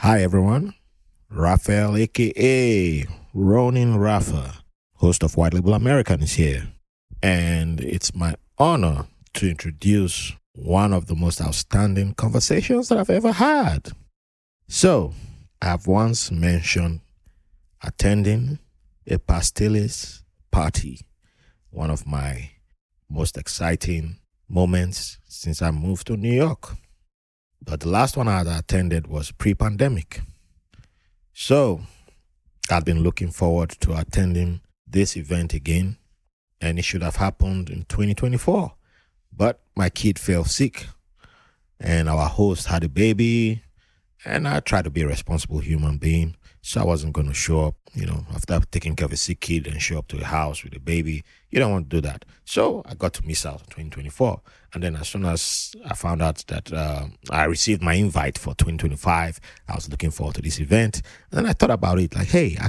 Hi everyone, Raphael aka Ronin Rafa, host of White Label American is here. And it's my honor to introduce one of the most outstanding conversations that I've ever had. So, I've once mentioned attending a Pasteles Party, one of my most exciting moments since I moved to New York. But the last one I had attended was pre-pandemic. So, I've been looking forward to attending this event again, and it should have happened in 2024. But my kid fell sick, and our host had a baby, and I tried to be a responsible human being, so I wasn't going to show up, after taking care of a sick kid and show up to a house with a baby. You don't want to do that. So I got to miss out on 2024. And then as soon as I found out that I received my invite for 2025, I was looking forward to this event. And then I thought about it like, hey, I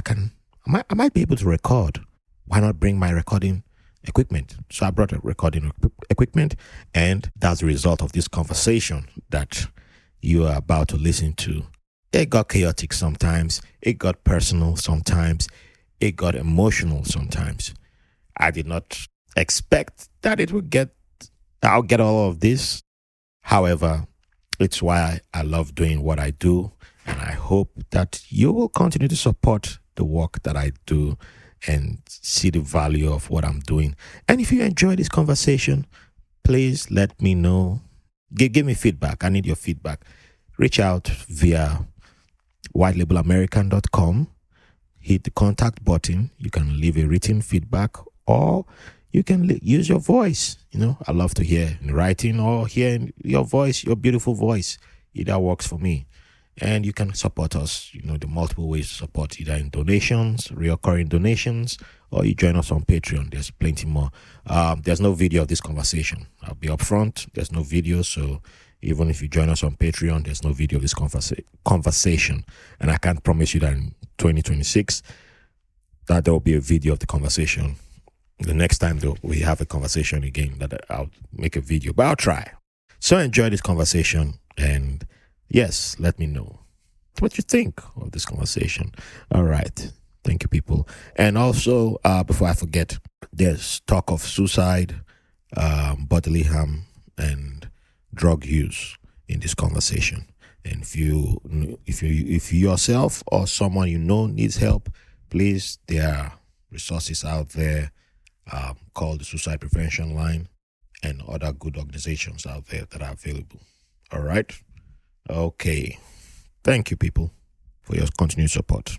might be able to record. Why not bring my recording equipment? So I brought a recording equipment, and that's the result of this conversation that you are about to listen to. It got chaotic sometimes. It got personal sometimes. It got emotional sometimes. I did not expect that I'll get all of this. However, it's why I love doing what I do. And I hope that you will continue to support the work that I do and see the value of what I'm doing. And if you enjoy this conversation, please let me know. Give me feedback. I need your feedback. Reach out via whitelabelamerican.com. Hit the contact button. You can leave a written feedback, or you can use your voice. I love to hear in writing or hear your voice, your beautiful voice. Either works for me. And you can support us, the multiple ways to support, either in donations, reoccurring donations, or you join us on Patreon. There's plenty more. There's no video of this conversation. I'll be upfront. There's no video, so even if you join us on Patreon, there's no video of this conversation. And I can't promise you that in 2026 that there will be a video of the conversation. The next time we have a conversation again, that I'll make a video, but I'll try. So enjoy this conversation, and yes, let me know what you think of this conversation. All right. Thank you, people. And also, before I forget, there's talk of suicide, bodily harm, and drug use in this conversation. And if you yourself or someone needs help, please, there are resources out there called the Suicide Prevention Line and other good organizations out there that are available. All right? Okay. Thank you, people, for your continued support.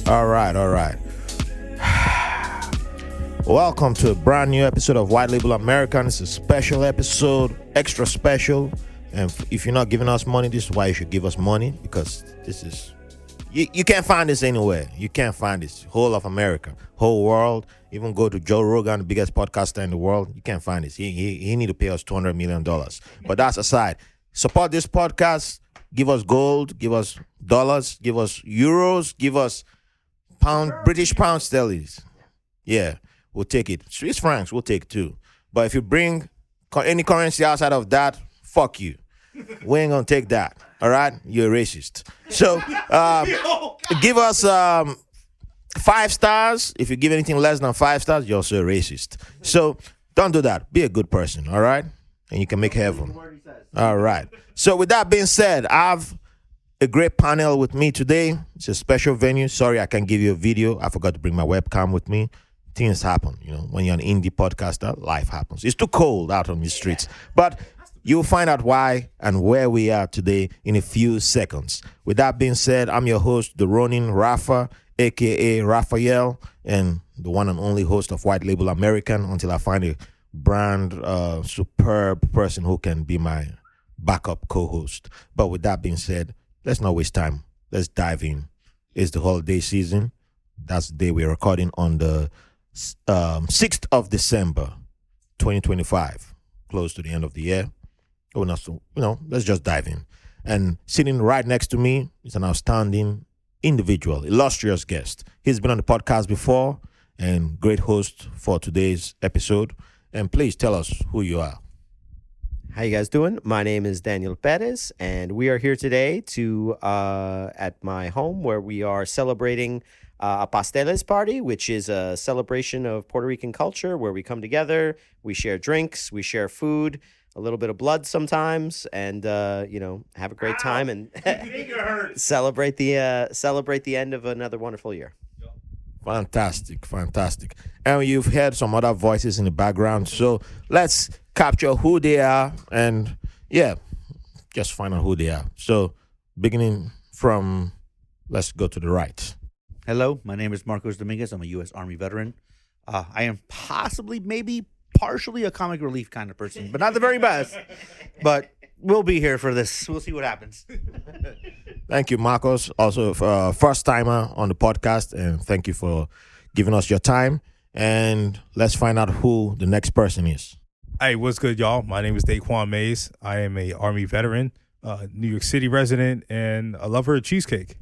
All right. Welcome to a brand new episode of White Label American. It's a special episode, extra special. And if you're not giving us money, this is why you should give us money, because this is... You can't find this anywhere. You can't find this. Whole of America, whole world. Even go to Joe Rogan, the biggest podcaster in the world. You can't find this. He need to pay us $200 million. But that's aside. Support this podcast. Give us gold. Give us dollars. Give us euros. Give us British pound sterling. Yeah, we'll take it. Swiss francs, we'll take it too. But if you bring any currency outside of that, fuck you. We ain't gonna take that. All right? You're a racist. So give us 5 stars. If you give anything less than 5 stars, you're also a racist. So don't do that. Be a good person, all right? And you can make heaven. All right. So with that being said, I've a great panel with me today. It's a special venue. Sorry, I can't give you a video. I forgot to bring my webcam with me. Things happen, when you're an indie podcaster, life happens. It's too cold out on the streets. But you'll find out why and where we are today in a few seconds. With that being said, I'm your host, the Ronin Rafa, aka Raphael, and the one and only host of White Label American, until I find a brand superb person who can be my backup co-host. But with that being said, let's not waste time. Let's dive in. It's the holiday season. That's the day we're recording on the 6th of December, 2025. Close to the end of the year. Let's just dive in. And sitting right next to me is an outstanding individual, illustrious guest. He's been on the podcast before and great host for today's episode. And please tell us who you are. How you guys doing? My name is Daniel Perez, and we are here today to at my home where we are celebrating a Pasteles Party, which is a celebration of Puerto Rican culture where we come together, we share drinks, we share food, a little bit of blood sometimes, and have a great time and celebrate the end of another wonderful year. Fantastic. And you've heard some other voices in the background, so let's capture who they are and just find out who they are. So beginning from, let's go to the right. Hello, my name is Marcos Dominguez. I'm a U.S. Army veteran. I am partially a comic relief kind of person, but not the very best. But we'll be here for this. We'll see what happens. Thank you, Marcos. Also, first timer on the podcast, and thank you for giving us your time. And let's find out who the next person is. Hey, what's good, y'all? My name is Daquane Mays. I am a Army veteran, New York City resident, and a lover of cheesecake.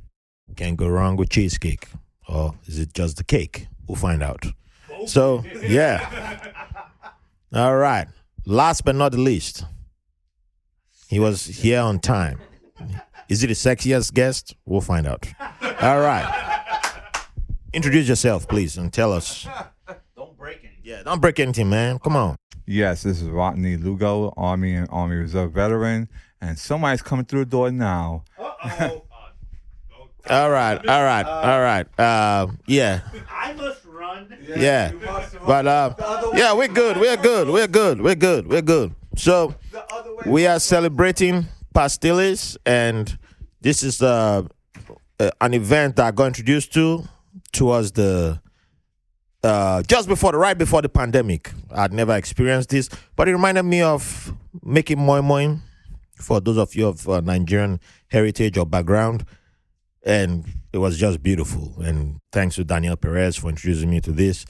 Can't go wrong with cheesecake. Or is it just the cake? We'll find out. So, yeah. All right. Last but not the least, he was here on time. Is he the sexiest guest? We'll find out. All right. Introduce yourself, please, and tell us. Don't break anything. Yeah, don't break anything, man. Come on. Yes, this is Rodney Lugo, Army and Army Reserve veteran, and somebody's coming through the door now. Uh-oh. All right. Yeah. I must run. Yeah. But we're good. So we are celebrating Pasteles, and this is an event that I got introduced to towards the right before the pandemic. I'd never experienced this, but it reminded me of making moi moi for those of you of Nigerian heritage or background. And it was just beautiful. And thanks to Daniel Perez for introducing me to this.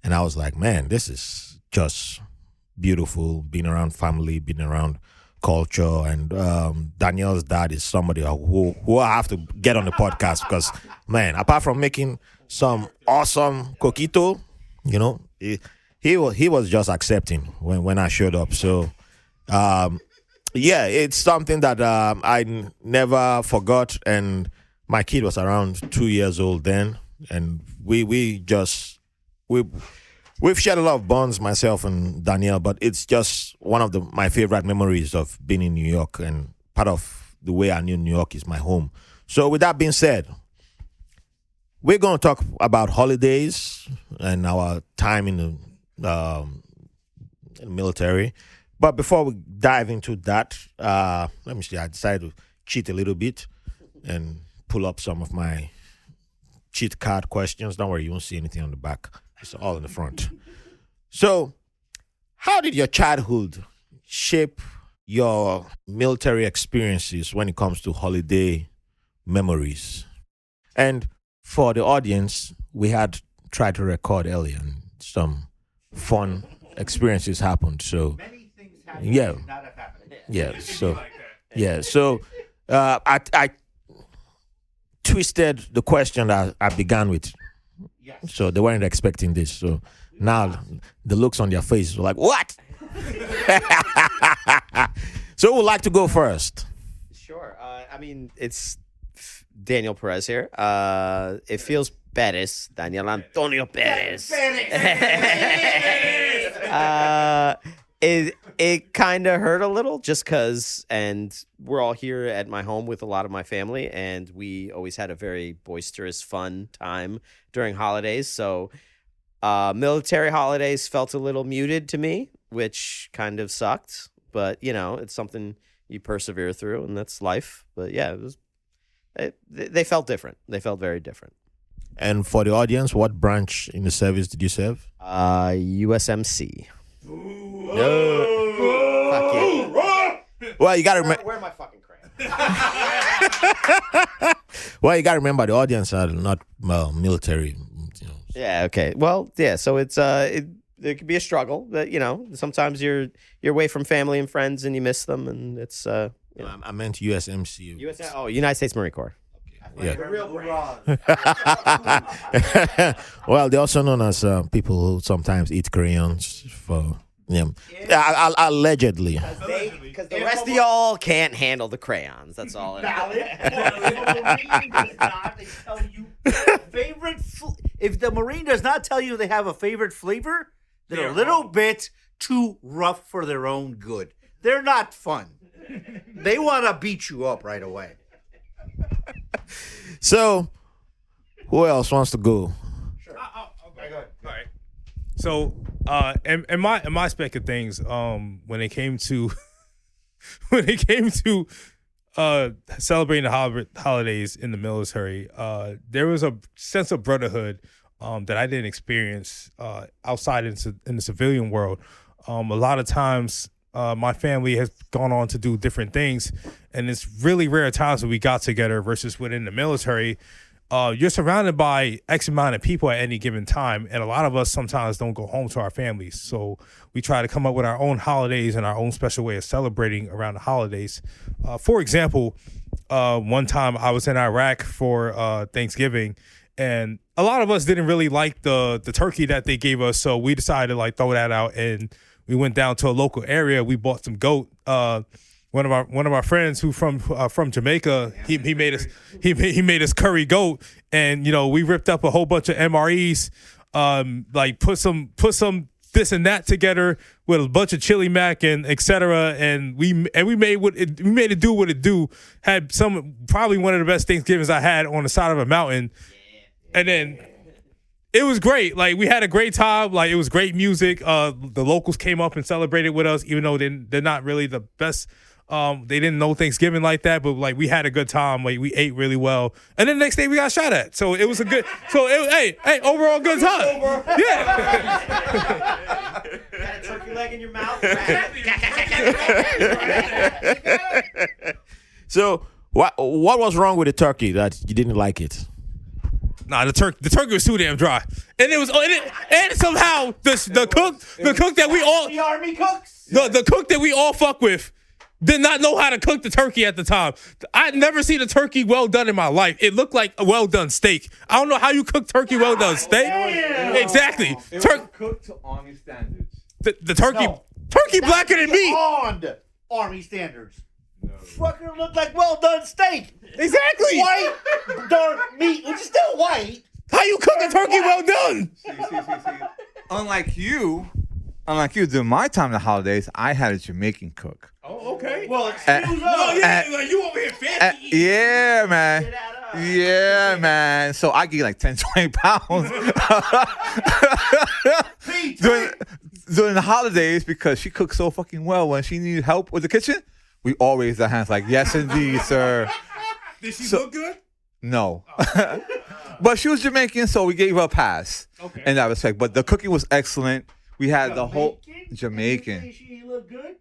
And I was like, man, this is just beautiful, being around family, being around culture. And Daniel's dad is somebody who I have to get on the podcast because, man, apart from making some awesome coquito, he was just accepting when I showed up. So, it's something that I never forgot. And my kid was around 2 years old then, and we've shared a lot of bonds, myself and Danielle, but it's just one of my favorite memories of being in New York, and part of the way I knew New York is my home. So with that being said, we're going to talk about holidays and our time in the military. But before we dive into that, let me see, I decided to cheat a little bit and pull up some of my cheat card questions. Don't worry, you won't see anything on the back. It's all in the front. So, how did your childhood shape your military experiences when it comes to holiday memories? And for the audience, we had tried to record earlier, and some fun experiences happened. So, Many things happened that should not have happened. So, I twisted the question that I began with. Yes. So they weren't expecting this. So now the looks on their faces were like, what? So who would like to go first? Sure. It's Daniel Perez here. It feels Perez, Daniel Antonio Perez. It kind of hurt a little just because, and we're all here at my home with a lot of my family, and we always had a very boisterous, fun time during holidays. So military holidays felt a little muted to me, which kind of sucked. But, it's something you persevere through, and that's life. But, yeah, they felt different. They felt very different. And for the audience, what branch in the service did you serve? USMC. Fuck yeah. Well, you got to remember. Where are my fucking crayons? Well, you got to remember the audience are not military. Yeah. Okay. Well, yeah. So it's it could be a struggle. But sometimes you're away from family and friends and you miss them, and it's I meant USMC. United States Marine Corps. Okay. Yeah. The real brand. Well, they're also known as people who sometimes eat crayons for allegedly. Because the rest of y'all can't handle the crayons. That's all it is. If the Marine does not tell you they have a favorite flavor, they're a little bit too rough for their own good. They're not fun. They want to beat you up right away. So, who else wants to go? Sure. Okay, go ahead. All right. So, in my spec of things, when it came to celebrating the holidays in the military, there was a sense of brotherhood that I didn't experience outside in the civilian world. A lot of times, my family has gone on to do different things, and it's really rare times that we got together versus within the military. You're surrounded by X amount of people at any given time, and a lot of us sometimes don't go home to our families. So we try to come up with our own holidays and our own special way of celebrating around the holidays. For example, one time I was in Iraq for Thanksgiving, and a lot of us didn't really like the turkey that they gave us, so we decided to like throw that out, and we went down to a local area. We bought some goat. One of our friends who from Jamaica, he made us curry goat, and we ripped up a whole bunch of MREs, like put some this and that together with a bunch of chili mac and etc. And we made it do what it do. Had probably one of the best Thanksgivings I had on the side of a mountain, and then it was great. Like, we had a great time. Like, it was great music. The locals came up and celebrated with us, even though they're not really the best. They didn't know Thanksgiving like that, but like, we had a good time. Like, we ate really well, and then the next day we got shot at. So it was a good. Hey, overall good time. Yeah. Got a turkey leg in your mouth. So what was wrong with the turkey that you didn't like it? Nah, the turkey was too damn dry, and it was and somehow the cook that we all The Army cooks. the cook that we all fuck with did not know how to cook the turkey at the time. I'd never seen a turkey well done in my life. It looked like a well done steak. I don't know how you cook turkey well done steak. Damn. Exactly. It was cooked to Army standards. The turkey blacker than me. Beyond Army standards. Fucking look like well done steak. Exactly. White dark meat, which is still white. How you cook a turkey well done? See. Unlike you, during my time in the holidays, I had a Jamaican cook. Oh, okay. Well, excuse me. Like you over here fancy. Yeah, man. Yeah, man. So I get like 10, 20 pounds during the holidays because she cooks so fucking well. When she needed help with the kitchen, we all raised our hands like, yes, indeed, sir. Did she look good? No. But she was Jamaican, so we gave her a pass in that respect. But the cooking was excellent. We had the whole Jamaican. She look good.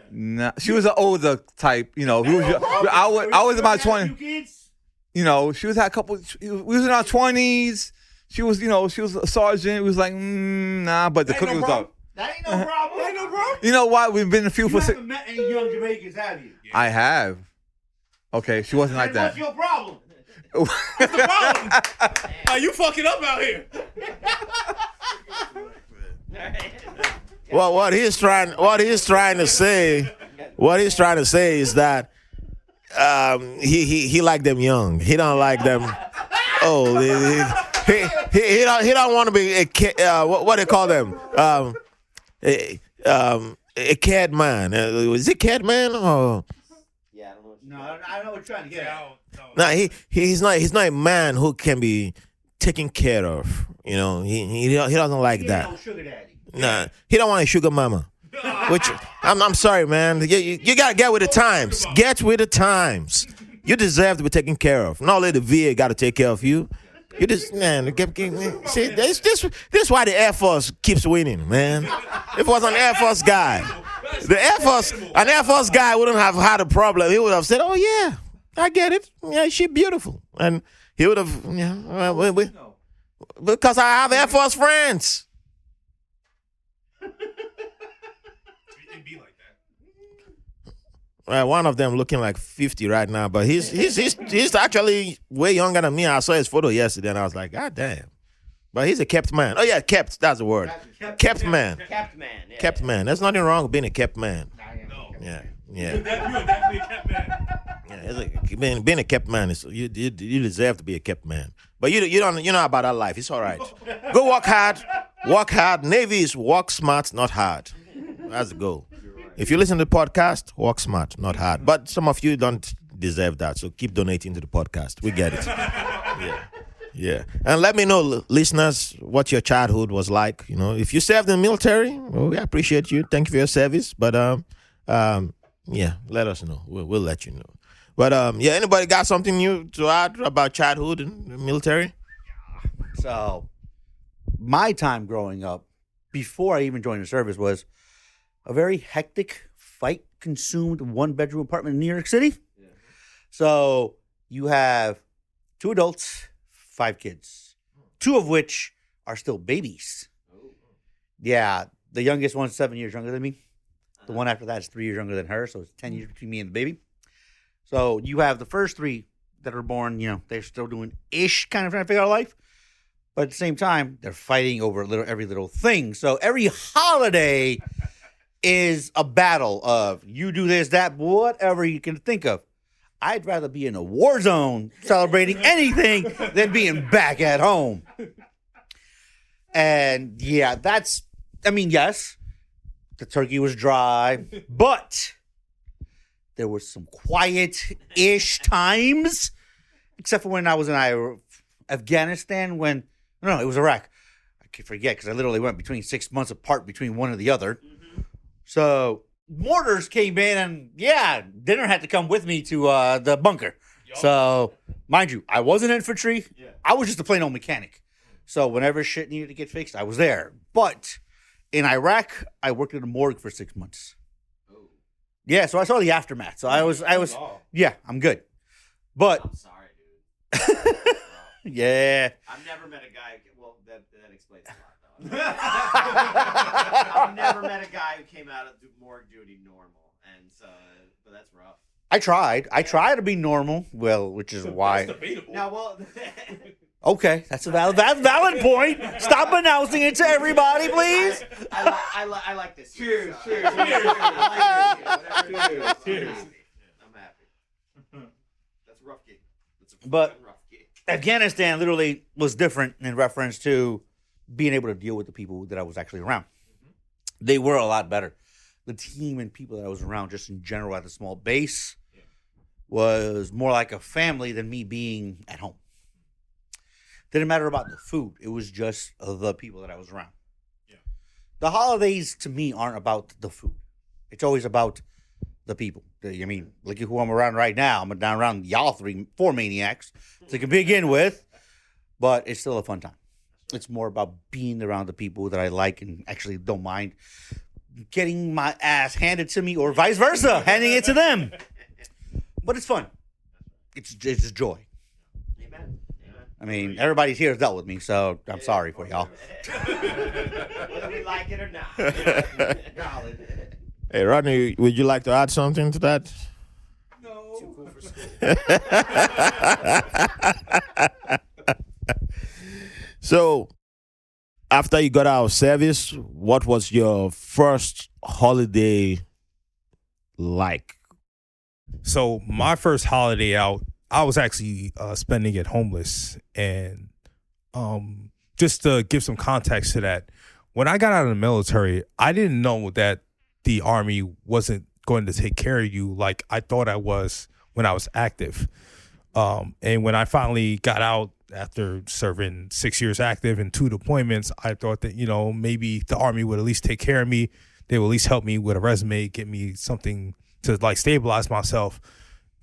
Nah, she was an older type, I was in my 20s. She was had a couple. We was in our 20s. She was, she was a sergeant. We was like, nah, but the cooking was up. That ain't no problem. Ain't no problem. You know what? We've been a few for You haven't met any young Jamaicans, have you? I have. Okay, she wasn't like that. What's your problem? What's the problem? You fucking up out here. Well, what he's trying to say is that he like them young. He don't like them old. He don't want to be a kid, what they call them a cat man. Is it cat man or? Yeah, I don't know. No, I know what you're trying to get out. No, he's not a man who can be taken care of. He doesn't like that. No sugar daddy. Nah, he don't want a sugar mama. Which I'm sorry, man. You gotta get with the times. Get with the times. You deserve to be taken care of. Not only the VA got to take care of you. You just see. This is why the Air Force keeps winning, man. If it was an Air Force guy, an Air Force guy wouldn't have had a problem. He would have said, "Oh yeah, I get it. Yeah, she's beautiful," and he would have, because I have Air Force friends. one of them looking like 50 right now, but he's actually way younger than me. I saw his photo yesterday, and I was like, God damn. But he's a kept man. Oh yeah, kept. That's the word. Kept man. Kept man. Yeah, Kept man. There's nothing wrong with being a kept man. No. Yeah. You're definitely a kept man. Yeah, being a kept man is you deserve to be a kept man. But you know about that life. It's all right. Go work hard. Work hard. Navy is work smart, not hard. That's the goal. If you listen to the podcast, work smart, not hard. But some of you don't deserve that, so keep donating to the podcast. We get it. Yeah. And let me know, listeners, what your childhood was like. You know, if you served in the military, well, we appreciate you. Thank you for your service. But yeah, let us know. We'll let you know. But yeah, anybody got something new to add about childhood in the military? So, my time growing up, before I even joined the service, was a very hectic, fight-consumed one-bedroom apartment in New York City. Yeah. So, you have 2 adults, 5 kids, 2 of which are still babies. Yeah, the youngest one's 7 years younger than me. The one after that is 3 years younger than her, so it's 10 years between me and the baby. So you have the first 3 that are born, you know, they're still doing ish, kind of trying to figure out life. But at the same time, they're fighting over every little thing. So every holiday is a battle of you do this, that, whatever you can think of. I'd rather be in a war zone celebrating anything than being back at home. And yeah, yes, the turkey was dry, but there were some quiet-ish times, except for when I was in Afghanistan no, it was Iraq. I can forget because I literally went between 6 months apart between one and the other. Mm-hmm. So mortars came in and, yeah, dinner had to come with me to the bunker. Yep. So, mind you, I wasn't infantry. Yeah. I was just a plain old mechanic. So whenever shit needed to get fixed, I was there. But in Iraq, I worked in a morgue for 6 months. Yeah, so I saw the aftermath. So I was, yeah, I'm good. But I'm sorry, dude. Yeah. I've never met a guy. Well, that explains a lot, though. I've never met a guy who came out of morgue duty normal, and so, but that's rough. I tried. I try to be normal. Well, which is why. That's debatable. No, well. Okay, that's a valid point. Stop announcing it to everybody, please. I like this. Cheers. Cheers. I'm happy. That's a rough gig. But Afghanistan literally was different in reference to being able to deal with the people that I was actually around. Mm-hmm. They were a lot better. The team and people that I was around, just in general at the small base, was more like a family than me being at home. Didn't matter about the food. It was just the people that I was around. Yeah. The holidays, to me, aren't about the food. It's always about the people. I mean, look at who I'm around right now. I'm down around y'all 4 maniacs to begin with. But it's still a fun time. It's more about being around the people that I like and actually don't mind getting my ass handed to me or vice versa, handing it to them. But it's fun. It's joy. Amen. I mean, everybody's here has dealt with me, so I'm sorry for y'all. Whether we like it or not. Hey, Rodney, would you like to add something to that? No. Too cool for school. So, after you got out of service, what was your first holiday like? So my first holiday out, I was actually spending it homeless. And just to give some context to that, when I got out of the military, I didn't know that the Army wasn't going to take care of you like I thought I was when I was active. And when I finally got out after serving 6 years active and 2 deployments, I thought that, maybe the Army would at least take care of me. They would at least help me with a resume, get me something to like stabilize myself.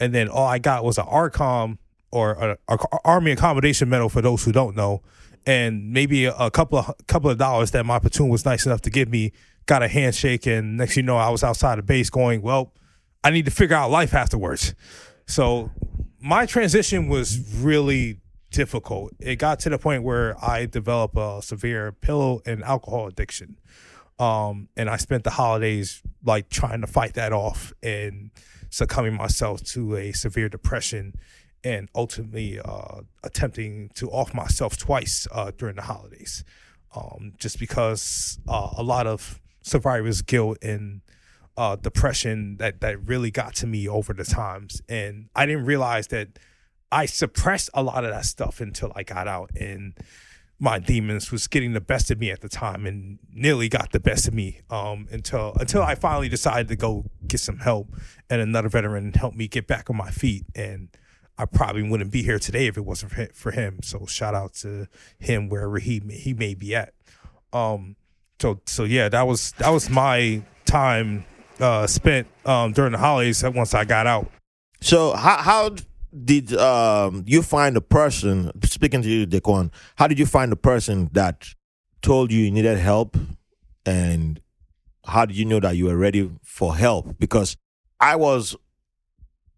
And then all I got was an ARCOM, or a Army Accommodation Medal for those who don't know, and maybe a couple of dollars that my platoon was nice enough to give me. Got a handshake, and next thing you know, I was outside of base going, well, I need to figure out life afterwards. So my transition was really difficult. It got to the point where I developed a severe pill and alcohol addiction. And I spent the holidays like trying to fight that off. And succumbing myself to a severe depression and ultimately attempting to off myself twice during the holidays, just because a lot of survivor's guilt and depression that really got to me over the times. And I didn't realize that I suppressed a lot of that stuff until I got out, and my demons was getting the best of me at the time and nearly got the best of me until I finally decided to go get some help, and another veteran helped me get back on my feet. And I probably wouldn't be here today if it wasn't for him. So shout out to him wherever he may be at. So yeah, that was my time spent during the holidays once I got out. So how did you find the person, speaking to you, Daquane, how did you find the person that told you needed help, and how did you know that you were ready for help? Because I was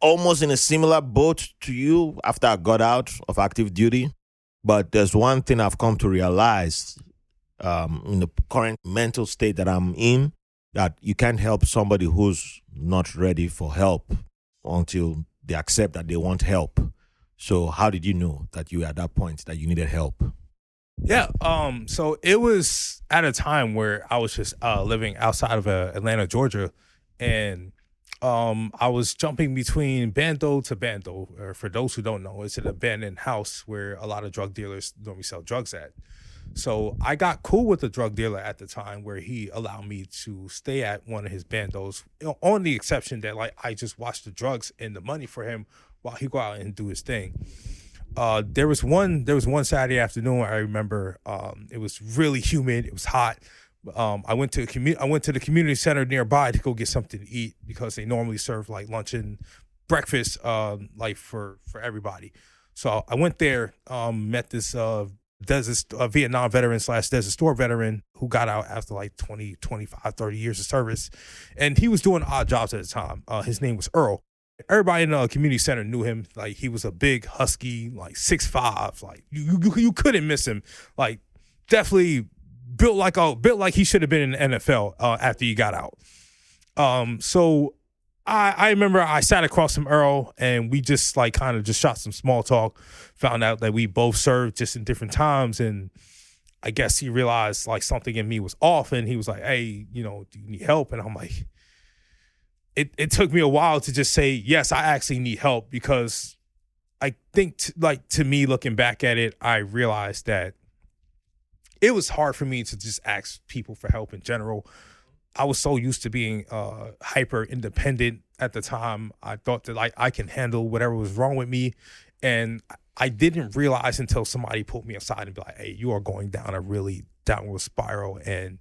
almost in a similar boat to you after I got out of active duty, but there's one thing I've come to realize in the current mental state that I'm in, that you can't help somebody who's not ready for help until they accept that they want help. So how did you know that you were at that point that you needed help? Yeah, so it was at a time where I was just living outside of Atlanta, Georgia, and I was jumping between bando to bando. Or for those who don't know, it's an abandoned house where a lot of drug dealers normally sell drugs at. So I got cool with the drug dealer at the time, where he allowed me to stay at one of his bandos, on the exception that like I just watched the drugs and the money for him while he go out and do his thing. There was one Saturday afternoon I remember. It was really humid. It was hot. I went to the community center nearby to go get something to eat, because they normally serve like lunch and breakfast like for everybody. So I went there, met this Vietnam veteran / Desert Storm veteran who got out after like 20, 25, 30 years of service. And he was doing odd jobs at the time. His name was Earl. Everybody in the community center knew him. Like, he was a big husky, like 6'5". Like you couldn't miss him. Like, definitely built like he should have been in the NFL after he got out. So I remember I sat across from Earl, and we just like kind of just shot some small talk, found out that we both served just in different times. And I guess he realized like something in me was off, and he was like, hey, do you need help? And I'm like, it took me a while to just say, yes, I actually need help, because I think to me, looking back at it, I realized that it was hard for me to just ask people for help in general. I was so used to being hyper independent at the time. I thought that like I can handle whatever was wrong with me. And I didn't realize until somebody pulled me aside and be like, hey, you are going down a really downward spiral, and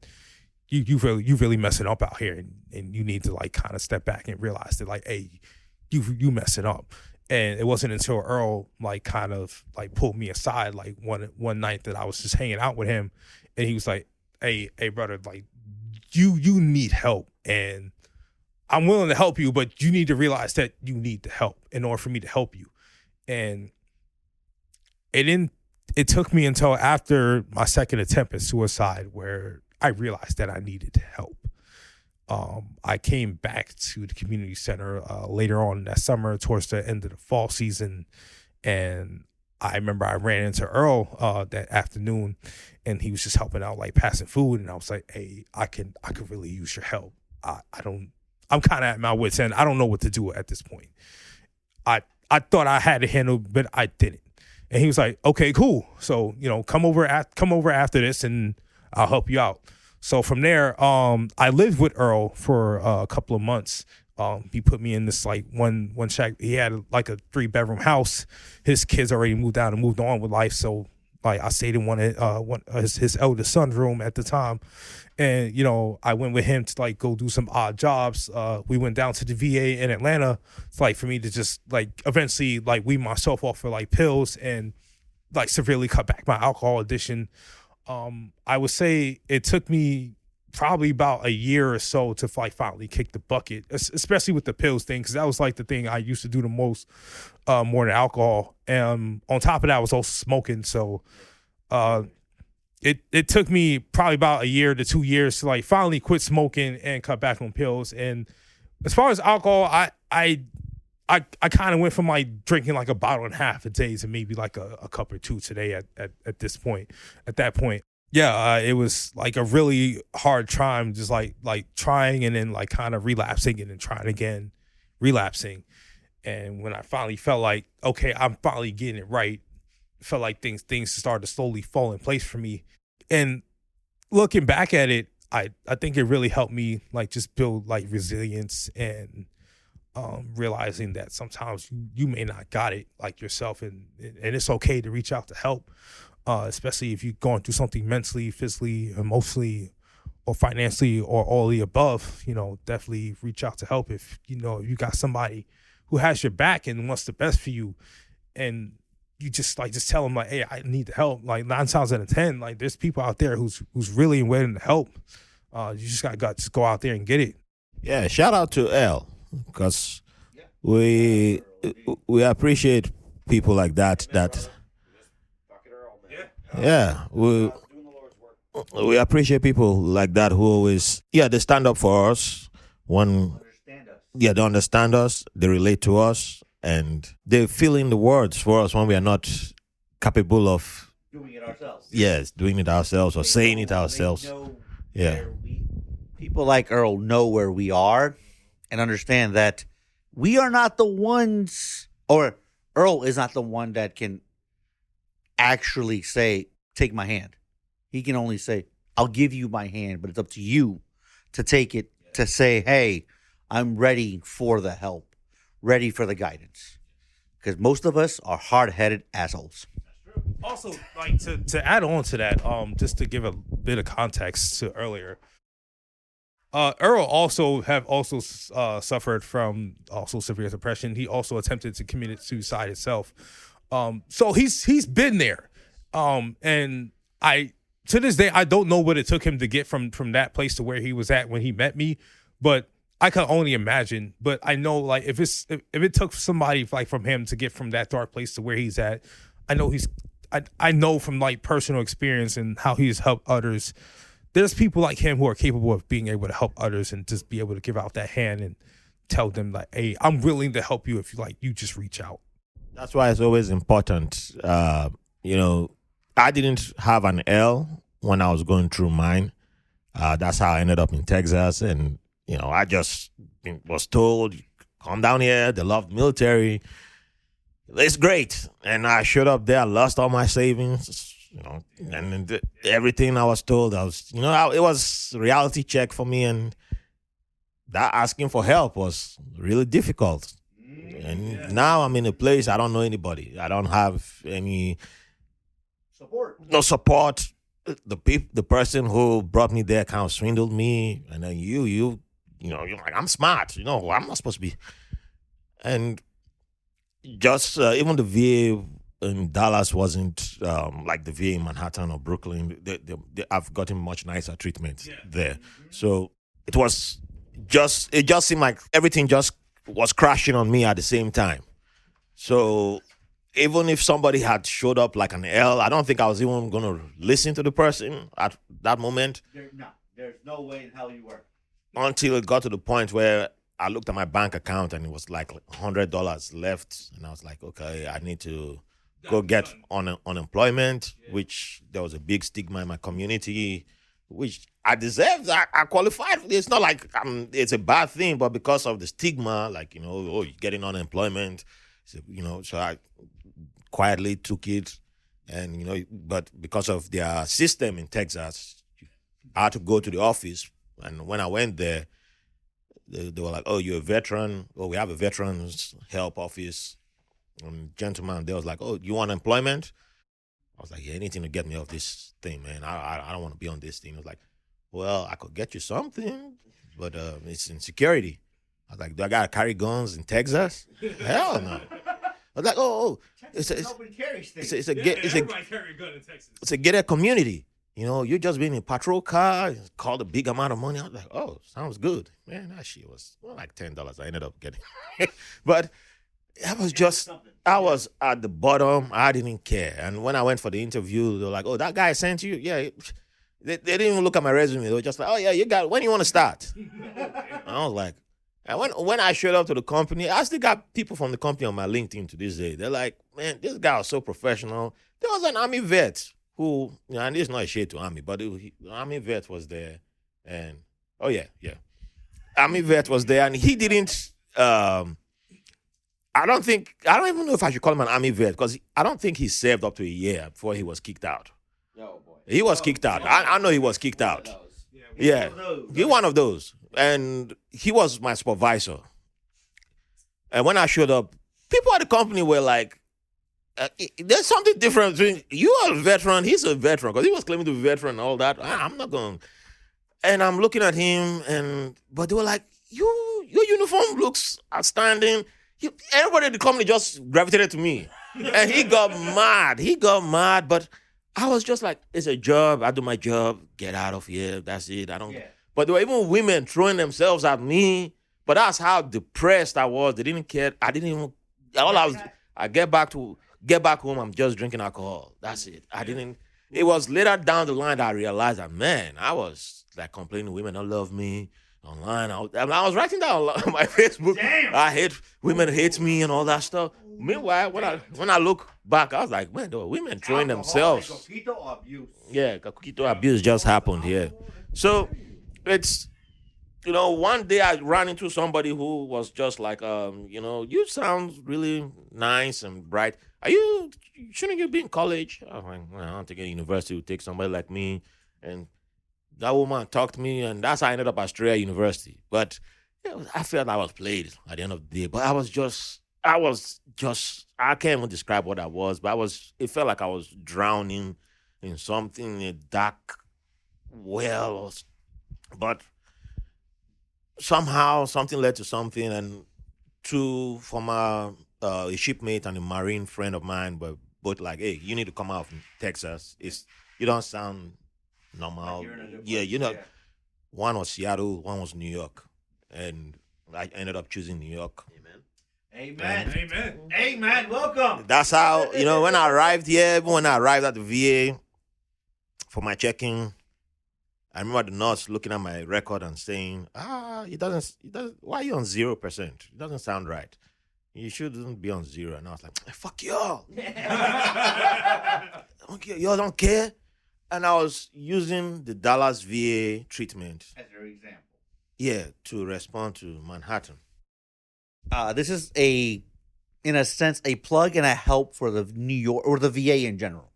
you really messing up out here, and you need to like kind of step back and realize that like, hey, you messing up. And it wasn't until Earl like kind of like pulled me aside like one night that I was just hanging out with him, and he was like, hey brother, like you need help, and I'm willing to help you, but you need to realize that you need the help in order for me to help you. And it took me until after my second attempt at suicide where I realized that I needed help. I came back to the community center later on that summer towards the end of the fall season, and I remember I ran into Earl that afternoon, and he was just helping out, like passing food, and I was like, hey, I could really use your help. I'm kind of at my wit's end. I don't know what to do at this point. I thought I had it handled, but I didn't. And he was like, okay, cool. So, come over after this, and I'll help you out. So from there, I lived with Earl for a couple of months. He put me in this like one shack. He had like a 3-bedroom house. His kids already moved out and moved on with life. So like I stayed in his eldest son's room at the time. And, I went with him to like go do some odd jobs. We went down to the VA in Atlanta. It's like for me to just like eventually like wean myself off for like pills and like severely cut back my alcohol addiction. I would say it took me probably about a year or so to like finally kick the bucket, especially with the pills thing, because that was like the thing I used to do the most, more than alcohol. And on top of that, I was also smoking. So it took me probably about a year to 2 years to like finally quit smoking and cut back on pills. And as far as alcohol, I kind of went from like drinking like a bottle and a half a day to maybe like a cup or two today at this point. At that point, yeah, it was like a really hard time, just like trying and then like kind of relapsing and then trying again, relapsing. And when I finally felt like, okay, I'm finally getting it right, felt like things started to slowly fall in place for me. And looking back at it, I think it really helped me like just build like resilience and realizing that sometimes you may not got it like yourself, and it's okay to reach out to help, especially if you're going through something mentally, physically, emotionally, or financially, or all the above. Definitely reach out to help if you got somebody who has your back and wants the best for you, and you just tell them like, hey, I need the help. Like 9 times out of 10, like there's people out there who's really willing to help. You just gotta just go out there and get it. Yeah, shout out to L, because we appreciate people like that. Yeah, we appreciate people like that who always they stand up for us when they understand us, they relate to us, and they fill in the words for us when we are not capable of doing it ourselves. Yes, doing it ourselves or saying it ourselves. Yeah. People like Earl know where we are and understand that we are not the ones, or Earl is not the one that can actually say, take my hand. He can only say, I'll give you my hand, but it's up to you to take it, to say, hey, I'm ready for the help, ready for the guidance. Because most of us are hard-headed assholes. Also, like to add on to that, just to give a bit of context to earlier, Earl also suffered from severe depression. He also attempted to commit suicide himself. So he's been there. And to this day, I don't know what it took him to get from that place to where he was at when he met me, but I can only imagine. But I know, like, if it took somebody like from him to get from that dark place to where he's at, I know from like personal experience and how he's helped others. There's people like him who are capable of being able to help others and just be able to give out that hand and tell them like, hey, I'm willing to help you if you just reach out. That's why it's always important. I didn't have an L when I was going through mine. That's how I ended up in Texas. And, I just was told, come down here. They love the military. It's great. And I showed up there. I lost all my savings. And everything I was told, it was a reality check for me, and that asking for help was really difficult. And now I'm in a place I don't know anybody. I don't have any support. No support. The person who brought me there kind of swindled me, and then you're like, I'm smart. I'm not supposed to be. And just even the VA in Dallas wasn't like the VA in Manhattan or Brooklyn. I've gotten much nicer treatment there. So it just seemed like everything just was crashing on me at the same time. So even if somebody had showed up like an L, I don't think I was even going to listen to the person at that moment. There's no way in hell you were. Until it got to the point where I looked at my bank account and it was like $100 left. And I was like, okay, I need to go get unemployment, which there was a big stigma in my community, which I deserved. I qualified. It's not like it's a bad thing, but because of the stigma, like, you're getting unemployment. So, so I quietly took it. And, but because of their system in Texas, I had to go to the office. And when I went there, they were like, oh, you're a veteran. Oh, we have a veterans help office. And gentleman, they was like, oh, you want employment? I was like, yeah, anything to get me off this thing, man. I don't want to be on this thing. He was like, well, I could get you something, but it's in security. I was like, do I got to carry guns in Texas? Hell no. I was like, it's a gated community. You're just being in a patrol car, called a big amount of money. I was like, oh, sounds good. Man, that shit was like $10 I ended up getting. But I was at the bottom. I didn't care. And when I went for the interview, they were like, oh, that guy sent you? Yeah. They didn't even look at my resume. They were just like, oh, yeah, you got it. When do you want to start? And I was like, And when I showed up to the company, I still got people from the company on my LinkedIn to this day. They're like, man, this guy was so professional. There was an Army vet who, and this is not a shade to Army, but the Army vet was there. And, oh, yeah. Army vet was there, and he didn't, I don't even know if I should call him an Army vet, because I don't think he served up to a year before he was kicked out. Oh, boy. He was kicked out. I know he was kicked out. Yeah, he one of those. And he was my supervisor. And when I showed up, people at the company were like, there's something different between you are a veteran, he's a veteran, because he was claiming to be a veteran and all that. I'm not going. And I'm looking at him, but they were like, your uniform looks outstanding. Everybody in the company just gravitated to me. And he got mad. But I was just like, it's a job. I do my job. Get out of here. That's it. I don't. Yeah. But there were even women throwing themselves at me. But that's how depressed I was. They didn't care. I didn't even. I get back home. I'm just drinking alcohol. That's it. I didn't. It was later down the line that I realized that, man, I was like complaining women don't love me online. I was writing down on my Facebook. Damn. Women hate me and all that stuff. Meanwhile, when I look back, I was like, man, there were women throwing themselves. Coquito abuse. Yeah, coquito abuse just happened here. So it's, one day I ran into somebody who was just like, you sound really nice and bright. Shouldn't you be in college? I was like, well, I don't think a university would take somebody like me. And that woman talked to me, and that's how I ended up at Australia University. But I felt I was played at the end of the day. But I can't even describe what I was, but it felt like I was drowning in something, in a dark well. But somehow something led to something, and two former a shipmate and a Marine friend of mine were both like, hey, you need to come out from Texas. You don't sound normal. Like one was Seattle, one was New York. And I ended up choosing New York. Amen. Welcome. That's how, when I arrived here, even when I arrived at the VA for my check-in, I remember the nurse looking at my record and saying, it doesn't, why are you on 0%? It doesn't sound right. You shouldn't be on 0. And I was like, fuck y'all. Y'all don't care. And I was using the Dallas VA treatment as your example. Yeah, to respond to Manhattan. This is in a sense, a plug and a help for the New York or the VA in general.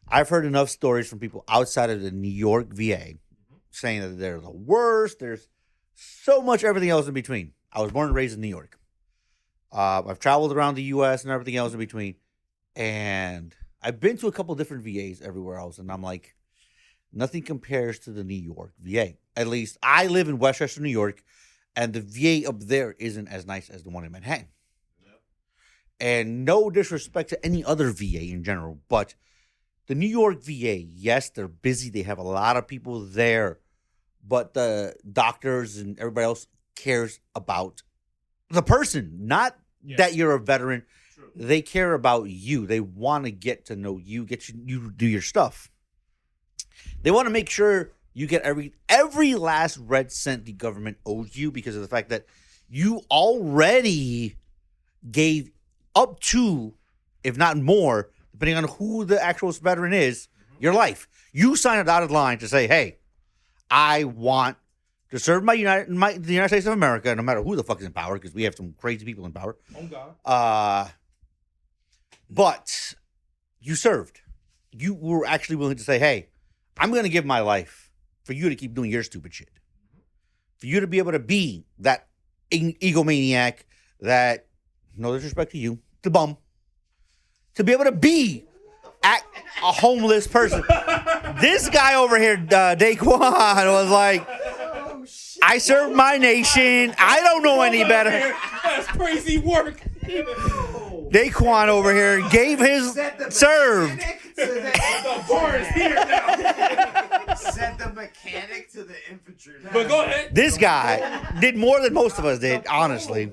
I've heard enough stories from people outside of the New York VA saying that they're the worst. There's so much everything else in between. I was born and raised in New York. I've traveled around the U.S. and everything else in between. And I've been to a couple different VAs everywhere else. And I'm like, nothing compares to the New York VA. At least I live in Westchester, New York. And the VA up there isn't as nice as the one in Manhattan. Yep. And no disrespect to any other VA in general. But the New York VA, yes, they're busy. They have a lot of people there. But the doctors and everybody else cares about the person, not that you're a veteran. True. They care about you. They want to get to know you, you do your stuff. They want to make sure you get every last red cent the government owes you because of the fact that you already gave up to, if not more, depending on who the actual veteran is, your life. You sign a dotted line to say, hey, I want to serve the United States of America, no matter who the fuck is in power, because we have some crazy people in power. Oh, God. But you served. You were actually willing to say, hey, I'm going to give my life for you to keep doing your stupid shit. For you to be able to be that egomaniac, that, no disrespect to you, the bum. To be able to be a homeless person. This guy over here, Daquane, was like, I serve my nation. I don't know any better. That's crazy work. Daquane over here gave his serve. The bar is here now. Sent the mechanic to the infantry. But go ahead. This guy did more than most of us did, honestly.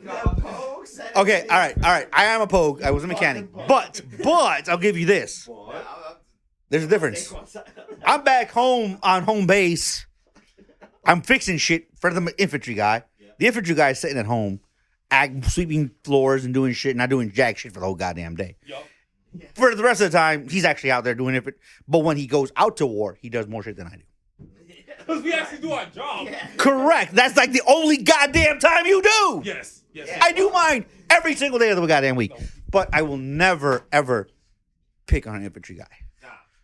Okay, all right. I am a pogue. I was a mechanic. But I'll give you this. There's a difference. I'm back home on home base. I'm fixing shit for the infantry guy. The infantry guy is sitting at home, sweeping floors and doing shit, not doing jack shit for the whole goddamn day. Yup. For the rest of the time, he's actually out there doing it. But when he goes out to war, he does more shit than I do. Because we actually do our job. Correct. That's like the only goddamn time you do. Yes. I do mine every single day of the goddamn week. But I will never, ever pick on an infantry guy.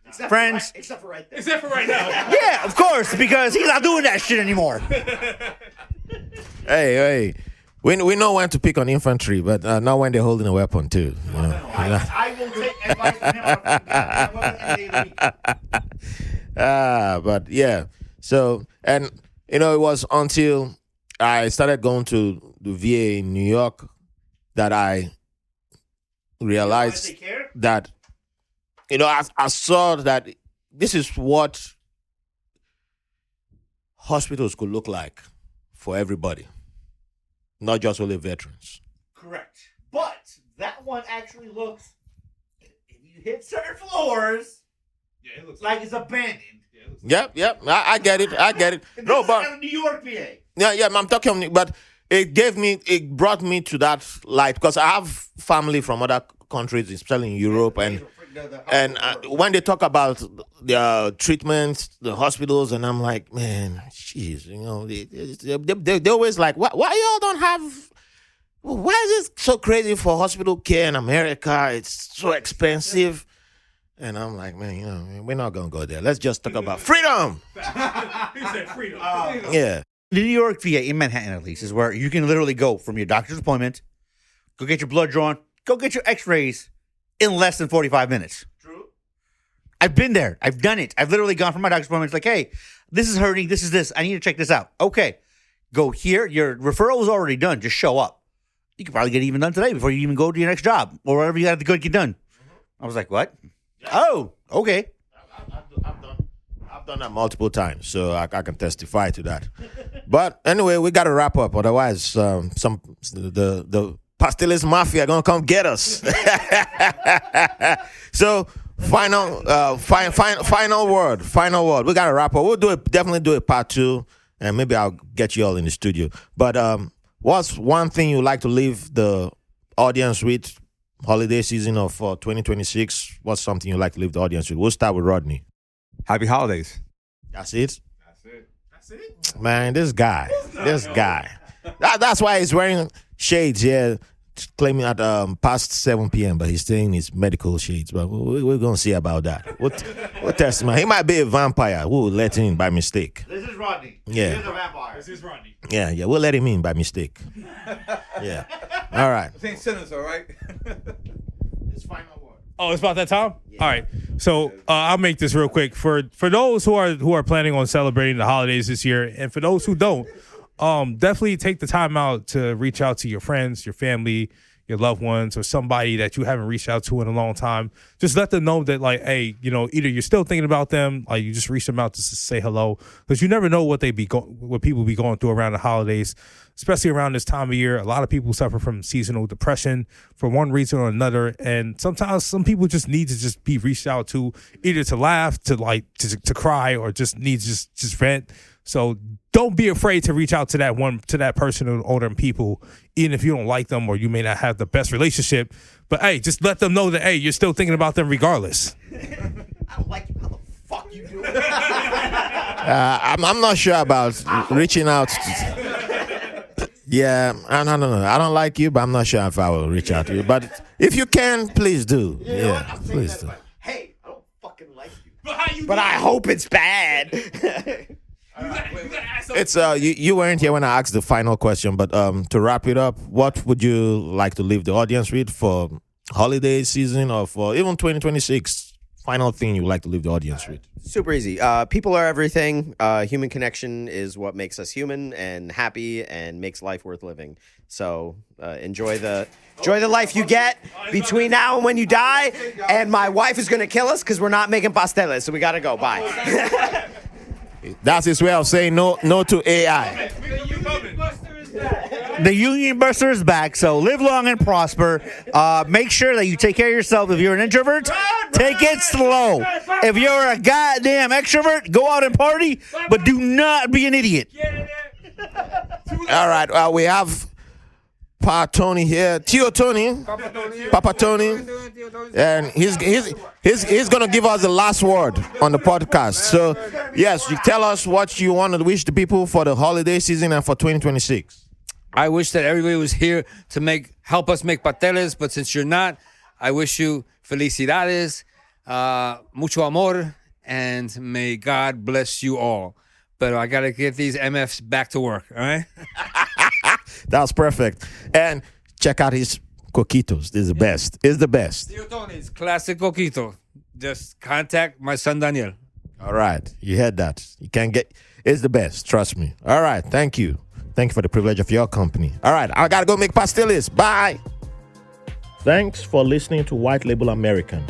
Except Friends. Except for right there. Except for right now. Yeah, of course, because he's not doing that shit anymore. Hey. We know when to pick on infantry, but not when they're holding a weapon too. You know? I will take advice from him. But yeah. So, and it was until I started going to the VA in New York that I realized that, I saw that this is what hospitals could look like for everybody, not just only veterans. Correct. But that one actually looks, if you hit certain floors, It looks like it's abandoned. Yep. I get it. No, but New York VA. yeah, I'm talking, but it brought me to that light because I have family from other countries, especially in Europe, and when they talk about the treatments, the hospitals, and I'm like, man, jeez, they always like, why y'all don't have? Why is it so crazy for hospital care in America? It's so expensive. And I'm like, man, we're not going to go there. Let's just talk about freedom. He said freedom. Yeah. The New York VA, in Manhattan at least, is where you can literally go from your doctor's appointment, go get your blood drawn, go get your x-rays in less than 45 minutes. True. I've been there. I've done it. I've literally gone from my doctor's appointment. It's like, hey, this is hurting. This is this. I need to check this out. Okay. Go here. Your referral is already done. Just show up. You can probably get it even done today before you even go to your next job or whatever you got to go get done. I was like, what? Oh, okay. I've done that multiple times, so I can testify to that. But anyway, we got to wrap up. Otherwise, the Pasteles Mafia are going to come get us. So final word. We got to wrap up. We'll definitely do a part 2, and maybe I'll get you all in the studio. But what's one thing you like to leave the audience with? Holiday season of 2026. What's something you like to leave the audience with? We'll start with Rodney. Happy holidays. That's it. Man, this guy. That's why he's wearing shades here, claiming at past 7 p.m. But he's staying his medical shades. But we're gonna see about that. We'll test him. He might be a vampire. We'll let him in by mistake. This is Rodney. Yeah. He's a vampire. This is Rodney. Yeah. We'll let him in by mistake. Yeah. All right. St. Sinners, all right? His final word. Oh, it's about that time? All right. So I'll make this real quick. For those who are planning on celebrating the holidays this year, and for those who don't, definitely take the time out to reach out to your friends, your family, your loved ones, or somebody that you haven't reached out to in a long time. Just let them know that, like, hey, either you're still thinking about them, or you just reach them out to say hello, because you never know what people be going through around the holidays, especially around this time of year. A lot of people suffer from seasonal depression for one reason or another, and sometimes some people just need to just be reached out to, either to laugh, to cry, or just need to just vent. So don't be afraid to reach out to that person or them people, even if you don't like them or you may not have the best relationship. But hey, just let them know that, hey, you're still thinking about them regardless. I don't like you. How the fuck you doing? I'm not sure about reaching out. Yeah, I don't know. I don't like you, but I'm not sure if I will reach out to you. But if you can, please do. Yeah, please do. Hey, I don't fucking like you. But I hope it's bad. You gotta ask them. It's you weren't here when I asked the final question, but to wrap it up, what would you like to leave the audience with for holiday season or for even 2026? Final thing you'd like to leave the audience with? Super easy. People are everything. Human connection is what makes us human and happy and makes life worth living. So enjoy the life you get between now and when you die. And my wife is gonna kill us because we're not making pasteles, so we gotta go. Bye. That's his way of saying no to AI. The Union Buster is back, so live long and prosper. Make sure that you take care of yourself. If you're an introvert, take it slow. If you're a goddamn extrovert, go out and party, but do not be an idiot. All right. Well, we have Pa Tony here, Tio Tony, Papa Tony, and he's gonna give us the last word on the podcast. So, yes, you tell us what you want to wish the people for the holiday season and for 2026. I wish that everybody was here to help us make pasteles, but since you're not, I wish you felicidades, mucho amor, and may God bless you all. But I gotta get these MFs back to work. All right. That's perfect. And check out his coquitos. This is the best. It's the best. Tio Tony's classic coquito. Just contact my son Daniel. All right. You heard that. You can get, it's the best. Trust me. All right. Thank you. Thank you for the privilege of your company. All right. I got to go make pasteles. Bye. Thanks for listening to White Label American.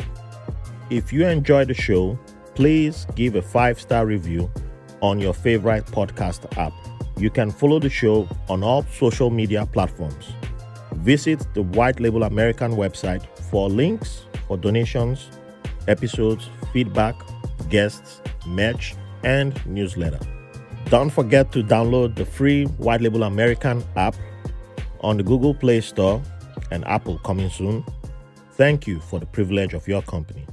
If you enjoyed the show, please give a 5-star review on your favorite podcast app. You can follow the show on all social media platforms. Visit the White Label American website for links for donations, episodes, feedback, guests, merch, and newsletter. Don't forget to download the free White Label American app on the Google Play Store and Apple coming soon. Thank you for the privilege of your company.